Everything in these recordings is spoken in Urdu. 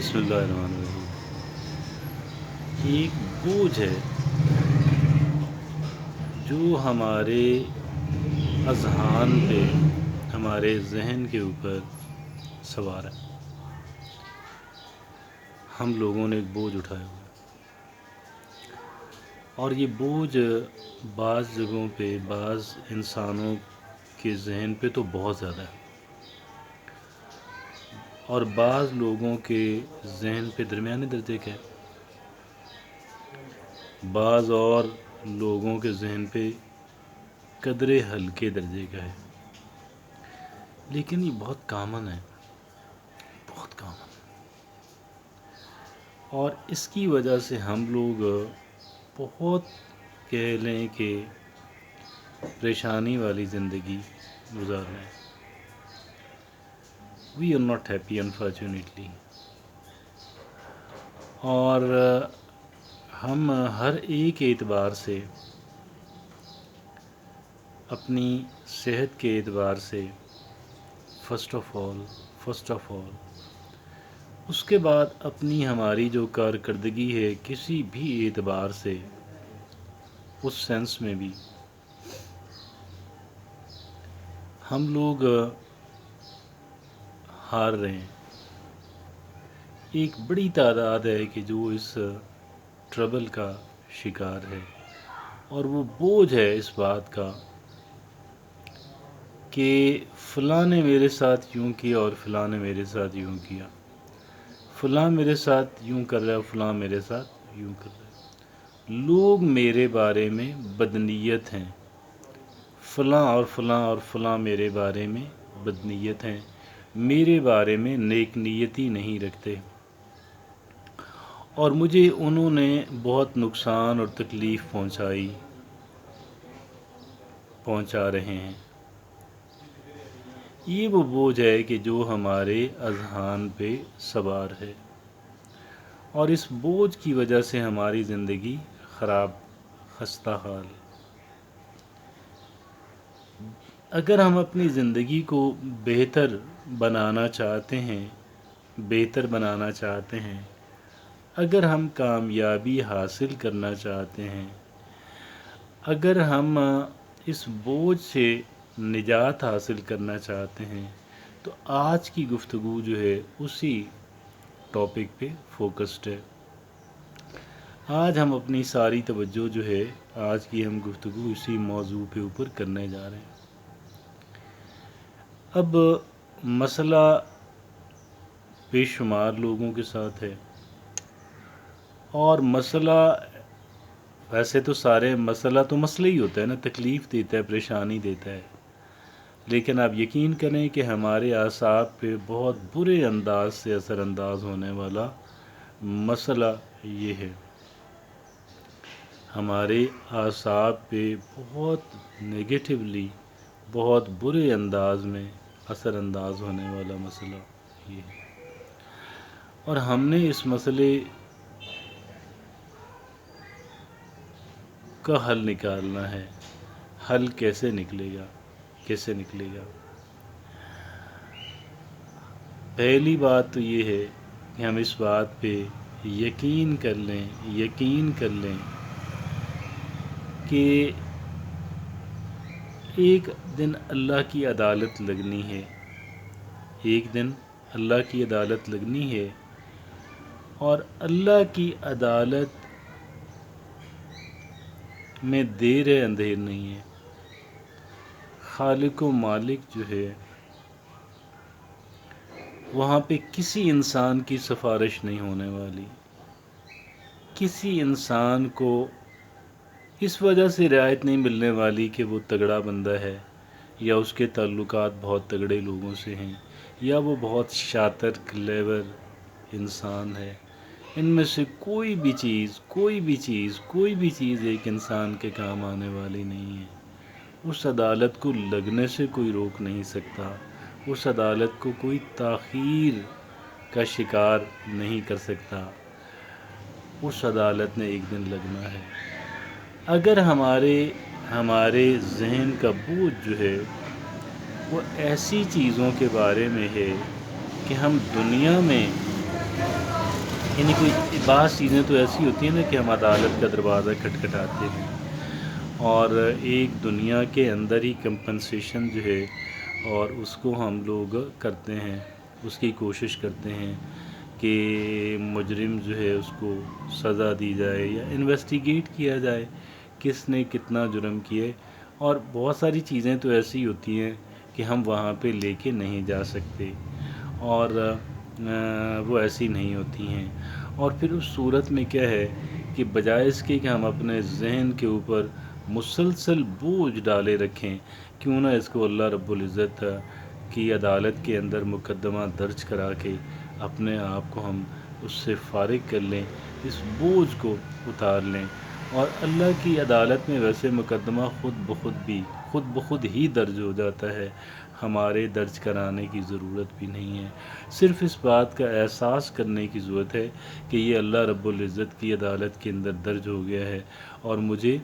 بسم اللہ الرحمن الرحیم۔ ایک بوجھ ہے جو ہمارے اذہان پہ، ہمارے ذہن کے اوپر سوار ہے۔ ہم لوگوں نے ایک بوجھ اٹھایا ہوا ہے، اور یہ بوجھ بعض جگہوں پہ، بعض انسانوں کے ذہن پہ تو بہت زیادہ ہے، اور بعض لوگوں کے ذہن پہ درمیانے درجے کا ہے، بعض اور لوگوں کے ذہن پہ قدرے ہلکے درجے کا ہے، لیکن یہ بہت کامن ہے، بہت کامن، اور اس کی وجہ سے ہم لوگ بہت کہہ لیں کہ پریشانی والی زندگی گزار رہے ہیں۔ We are not happy unfortunately, اور ہم ہر ایک اعتبار سے، اپنی صحت کے اعتبار سے، فرسٹ آف آل اس کے بعد اپنی ہماری جو کارکردگی ہے کسی بھی اعتبار سے، اس سینس میں بھی ہم لوگ ہار رہے ہیں۔ ایک بڑی تعداد ہے کہ جو اس ٹربل کا شکار ہے، اور وہ بوجھ ہے اس بات کا کہ فلاں نے میرے ساتھ یوں کیا اور فلاں نے میرے ساتھ یوں کیا، فلاں میرے ساتھ یوں کر رہا ہے، فلاں میرے ساتھ یوں کر رہا ہے، لوگ میرے بارے میں بدنیت ہیں، فلاں اور فلاں اور فلاں میرے بارے میں بدنیت ہیں، میرے بارے میں نیک نیتی نہیں رکھتے، اور مجھے انہوں نے بہت نقصان اور تکلیف پہنچا رہے ہیں۔ یہ وہ بوجھ ہے کہ جو ہمارے اذہان پہ سوار ہے، اور اس بوجھ کی وجہ سے ہماری زندگی خراب، خستہ حال۔ اگر ہم اپنی زندگی کو بہتر بنانا چاہتے ہیں، اگر ہم کامیابی حاصل کرنا چاہتے ہیں، اگر ہم اس بوجھ سے نجات حاصل کرنا چاہتے ہیں، تو آج کی گفتگو جو ہے اسی ٹاپک پہ فوکسڈ ہے۔ آج ہم اپنی ساری توجہ جو ہے، آج کی ہم گفتگو اسی موضوع پہ اوپر کرنے جا رہے ہیں۔ اب مسئلہ بے شمار لوگوں کے ساتھ ہے، اور مسئلہ ویسے تو مسئلہ ہی ہوتا ہے نا، تکلیف دیتا ہے، پریشانی دیتا ہے، لیکن آپ یقین کریں کہ ہمارے اعصاب پہ بہت برے انداز سے اثر انداز ہونے والا مسئلہ یہ ہے۔ ہمارے اعصاب پہ بہت نیگیٹیولی، بہت برے انداز میں اثر انداز ہونے والا مسئلہ یہ ہے، اور ہم نے اس مسئلے کا حل نکالنا ہے۔ حل کیسے نکلے گا؟ پہلی بات تو یہ ہے کہ ہم اس بات پہ یقین کر لیں کہ ایک دن اللہ کی عدالت لگنی ہے، اور اللہ کی عدالت میں دیر ہے اندھیر نہیں ہے۔ خالق و مالک جو ہے، وہاں پہ کسی انسان کی سفارش نہیں ہونے والی، کسی انسان کو اس وجہ سے رعایت نہیں ملنے والی کہ وہ تگڑا بندہ ہے، یا اس کے تعلقات بہت تگڑے لوگوں سے ہیں، یا وہ بہت شاطر کلیور انسان ہے۔ ان میں سے کوئی بھی چیز ایک انسان کے کام آنے والی نہیں ہے۔ اس عدالت کو لگنے سے کوئی روک نہیں سکتا، اس عدالت کو کوئی تاخیر کا شکار نہیں کر سکتا، اس عدالت نے ایک دن لگنا ہے۔ اگر ہمارے ذہن کا بوجھ جو ہے وہ ایسی چیزوں کے بارے میں ہے کہ ہم دنیا میں یعنی کوئی بعض چیزیں تو ایسی ہوتی ہیں نا کہ ہم عدالت کا دروازہ کھٹکھٹاتے ہیں، اور ایک دنیا کے اندر ہی کمپنسیشن جو ہے اور اس کو ہم لوگ کرتے ہیں، اس کی کوشش کرتے ہیں کہ مجرم جو ہے اس کو سزا دی جائے یا انویسٹیگیٹ کیا جائے کس نے کتنا جرم کیے، اور بہت ساری چیزیں تو ایسی ہوتی ہیں کہ ہم وہاں پہ لے کے نہیں جا سکتے، اور وہ ایسی نہیں ہوتی ہیں۔ اور پھر اس صورت میں کیا ہے کہ بجائے اس کے کہ ہم اپنے ذہن کے اوپر مسلسل بوجھ ڈالے رکھیں، کیوں نہ اس کو اللہ رب العزت کی عدالت کے اندر مقدمہ درج کرا کے اپنے آپ کو ہم اس سے فارغ کر لیں، اس بوجھ کو اتار لیں۔ اور اللہ کی عدالت میں ویسے مقدمہ خود بخود ہی درج ہو جاتا ہے، ہمارے درج کرانے کی ضرورت بھی نہیں ہے۔ صرف اس بات کا احساس کرنے کی ضرورت ہے کہ یہ اللہ رب العزت کی عدالت کے اندر درج ہو گیا ہے، اور مجھے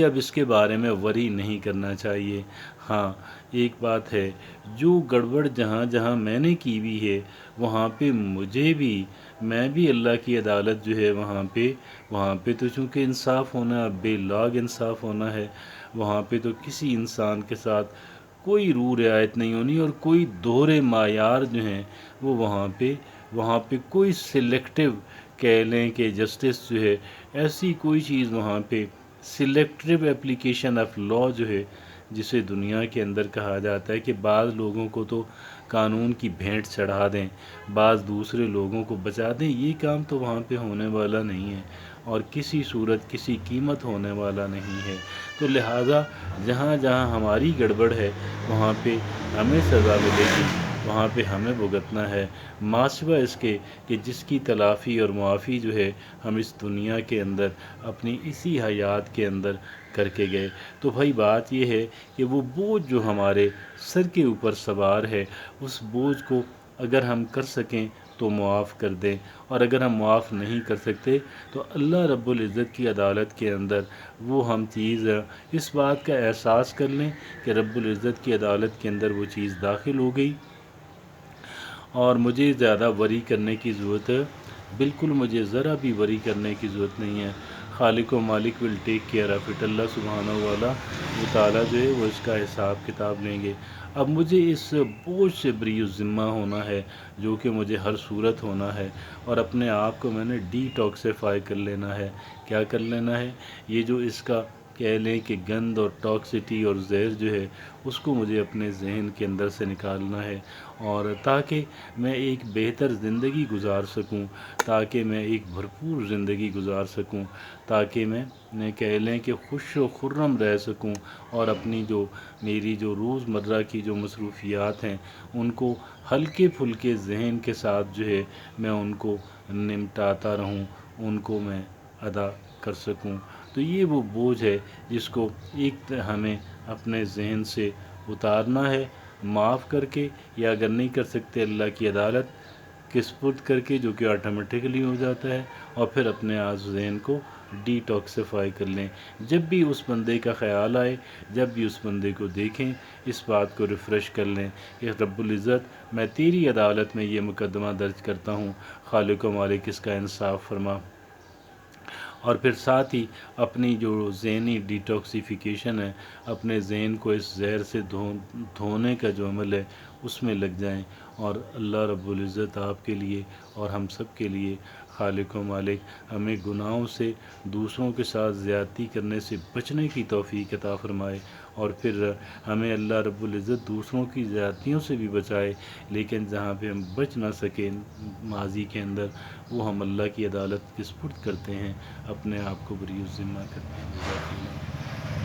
اب اس کے بارے میں وری نہیں کرنا چاہیے۔ ہاں ایک بات ہے، جو گڑبڑ جہاں جہاں میں نے کی ہوئی ہے وہاں پہ میں بھی اللہ کی عدالت جو ہے وہاں پہ تو چونکہ انصاف ہونا، بے لاگ انصاف ہونا ہے، وہاں پہ تو کسی انسان کے ساتھ کوئی رو رعایت نہیں ہونی، اور کوئی دوہرے معیار جو ہیں وہ وہاں پہ کوئی سلیکٹیو کہہ لیں کہ جسٹس جو ہے، ایسی کوئی چیز وہاں پہ سلیکٹیو اپلیکیشن آف لا جو ہے، جسے دنیا کے اندر کہا جاتا ہے کہ بعض لوگوں کو تو قانون کی بھینٹ چڑھا دیں، بعض دوسرے لوگوں کو بچا دیں، یہ کام تو وہاں پہ ہونے والا نہیں ہے، اور کسی صورت کسی قیمت ہونے والا نہیں ہے۔ تو لہٰذا جہاں جہاں ہماری گڑبڑ ہے وہاں پہ ہمیں سزا ملے گی، وہاں پہ ہمیں بھگتنا ہے، ماسوا اس کے کہ جس کی تلافی اور معافی جو ہے ہم اس دنیا کے اندر اپنی اسی حیات کے اندر کر کے گئے۔ تو بھائی بات یہ ہے کہ وہ بوجھ جو ہمارے سر کے اوپر سوار ہے، اس بوجھ کو اگر ہم کر سکیں تو معاف کر دیں، اور اگر ہم معاف نہیں کر سکتے تو اللہ رب العزت کی عدالت کے اندر وہ ہم چیز اس بات کا احساس کر لیں کہ رب العزت کی عدالت کے اندر وہ چیز داخل ہو گئی، اور مجھے زیادہ وری کرنے کی ضرورت ہے، بالکل مجھے ذرا بھی وری کرنے کی ضرورت نہیں ہے۔ خالق و مالک ول ٹیک کیئر آف اٹ، اللہ سبحانہ و تعالیٰ جو ہے وہ اس کا حساب کتاب لیں گے۔ اب مجھے اس بوجھ سے بری الذمہ ہونا ہے جو کہ مجھے ہر صورت ہونا ہے، اور اپنے آپ کو میں نے ڈی ٹاکسیفائی کر لینا ہے۔ کیا کر لینا ہے؟ یہ جو اس کا کہہ لیں کہ گند اور ٹاکسٹی اور زہر جو ہے اس کو مجھے اپنے ذہن کے اندر سے نکالنا ہے، اور تاکہ میں ایک بہتر زندگی گزار سکوں، تاکہ میں ایک بھرپور زندگی گزار سکوں، تاکہ میں کہہ لیں کہ خوش و خرم رہ سکوں، اور اپنی میری جو روز مرہ کی جو مصروفیات ہیں ان کو ہلکے پھلکے ذہن کے ساتھ جو ہے میں ان کو نمٹاتا رہوں، ان کو میں ادا کر سکوں۔ تو یہ وہ بوجھ ہے جس کو ہمیں اپنے ذہن سے اتارنا ہے، معاف کر کے، یا اگر نہیں کر سکتے اللہ کی عدالت کے سپرد کر کے، جو کہ آٹومیٹکلی ہو جاتا ہے، اور پھر اپنے ذہن کو ڈی ٹاکسیفائی کر لیں۔ جب بھی اس بندے کا خیال آئے، جب بھی اس بندے کو دیکھیں، اس بات کو ریفریش کر لیں کہ رب العزت میں تیری عدالت میں یہ مقدمہ درج کرتا ہوں، خالق و مالک اس کا انصاف فرما۔ اور پھر ساتھ ہی اپنی جو ذہنی ڈیٹاکسیفیکیشن ہے، اپنے ذہن کو اس زہر سے دھونے کا جو عمل ہے اس میں لگ جائیں، اور اللہ رب العزت آپ کے لیے اور ہم سب کے لیے خالق و مالک ہمیں گناہوں سے، دوسروں کے ساتھ زیادتی کرنے سے بچنے کی توفیق عطا فرمائے، اور پھر ہمیں اللہ رب العزت دوسروں کی زیادتیوں سے بھی بچائے، لیکن جہاں پہ ہم بچ نہ سکیں ماضی کے اندر، وہ ہم اللہ کی عدالت کے سپرد کرتے ہیں، اپنے آپ کو بری الذمہ کرتے ہیں۔ جزاک اللہ۔